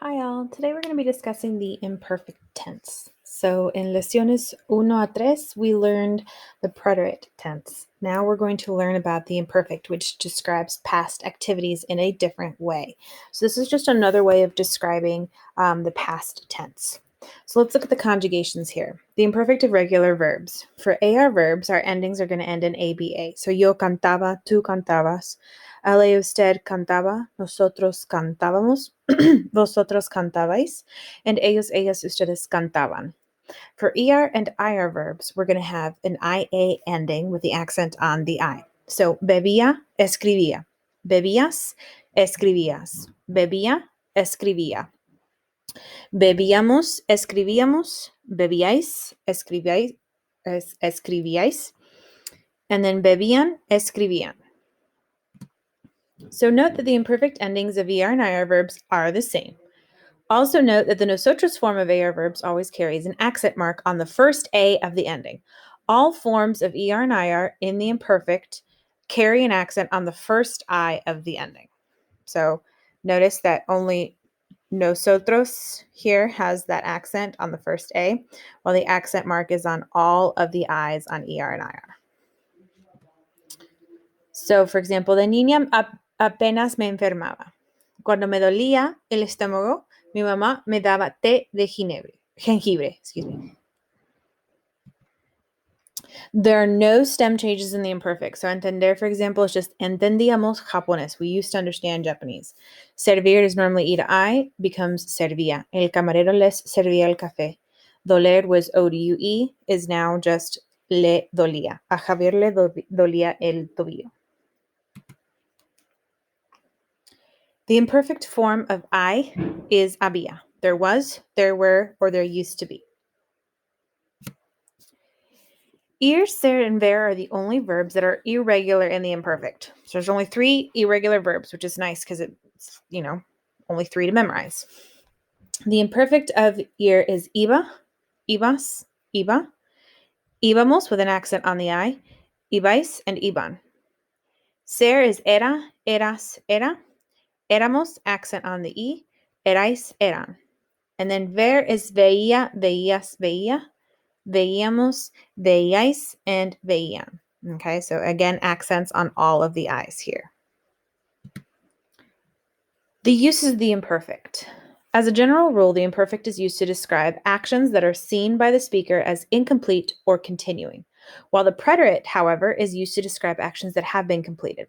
Hi all, today we're going to be discussing the imperfect tense. So in lecciones 1 a 3, we learned the preterite tense. Now we're going to learn about the imperfect, which describes past activities in a different way. So this is just another way of describing the past tense. So let's look at the conjugations here. The imperfect of regular verbs. For AR verbs, our endings are going to end in ABA. So yo cantaba, tú cantabas. Ale usted cantaba, nosotros cantábamos, vosotros cantabais, and ellos, ellas, ustedes cantaban. For ER and IR verbs, we're going to have an IA ending with the accent on the I. So bebía, escribía. Bebías, escribías. Bebía, escribía. Bebíamos, escribíamos. Bebíais, escribíais. Escribíais. And then bebían, escribían. So note that the imperfect endings of ER and IR verbs are the same. Also note that the nosotros form of AR verbs always carries an accent mark on the first A of the ending. All forms of ER and IR in the imperfect carry an accent on the first I of the ending. So notice that only nosotros here has that accent on the first A, while the accent mark is on all of the I's on ER and IR. So, for example, de niña apenas me enfermaba. Cuando me dolía el estómago, mi mamá me daba té de jengibre. There are no stem changes in the imperfect. So entender, for example, is just entendíamos japonés. We used to understand Japanese. Servir is normally E to I, becomes servía. El camarero les servía el café. Doler was O-D-U-E, is now just le dolía. A Javier le dolía el tobillo. The imperfect form of I is había. There was, there were, or there used to be. Ir, ser, and ver are the only verbs that are irregular in the imperfect. So there's only 3 irregular verbs, which is nice because it's, only 3 to memorize. The imperfect of ir is iba, ibas, iba, íbamos with an accent on the I, ibais, and iban. Ser is era, eras, era, éramos, accent on the E, erais, eran. And then ver is veía, veías, veía, veíamos, veíais, and veían. Okay, so again, accents on all of the I's here. The uses of the imperfect. As a general rule, the imperfect is used to describe actions that are seen by the speaker as incomplete or continuing, while the preterite, however, is used to describe actions that have been completed.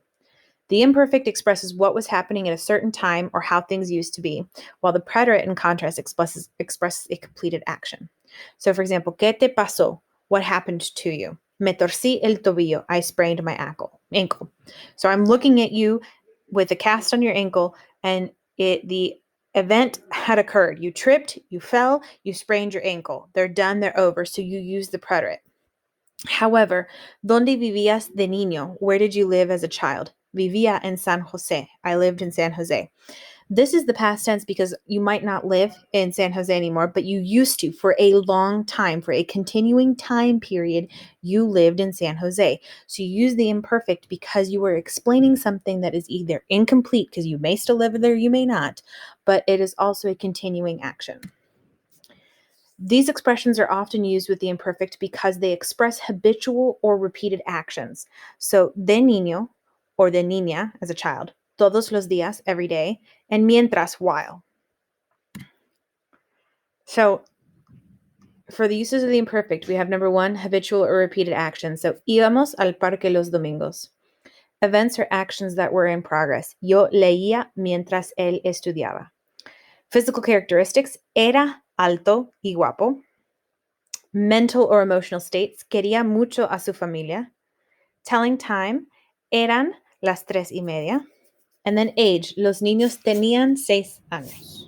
The imperfect expresses what was happening at a certain time or how things used to be, while the preterite, in contrast, expresses a completed action. So, for example, ¿qué te pasó? What happened to you? Me torcí el tobillo. I sprained my ankle. So I'm looking at you with a cast on your ankle, and the event had occurred. You tripped, you fell, you sprained your ankle. They're done, they're over. So you use the preterite. However, ¿dónde vivías de niño? Where did you live as a child? Vivía en San Jose. I lived in San Jose. This is the past tense because you might not live in San Jose anymore, but you used to for a long time, for a continuing time period, you lived in San Jose. So you use the imperfect because you were explaining something that is either incomplete because you may still live there, you may not, but it is also a continuing action. These expressions are often used with the imperfect because they express habitual or repeated actions. So, de niño or de niña as a child, todos los días, every day, and mientras, while. So, for the uses of the imperfect, we have number 1, habitual or repeated actions. So, íbamos al parque los domingos. Events or actions that were in progress. Yo leía mientras él estudiaba. Physical characteristics, era alto y guapo. Mental or emotional states, quería mucho a su familia. Telling time, eran las 3:30. And then age, los niños tenían 6 años.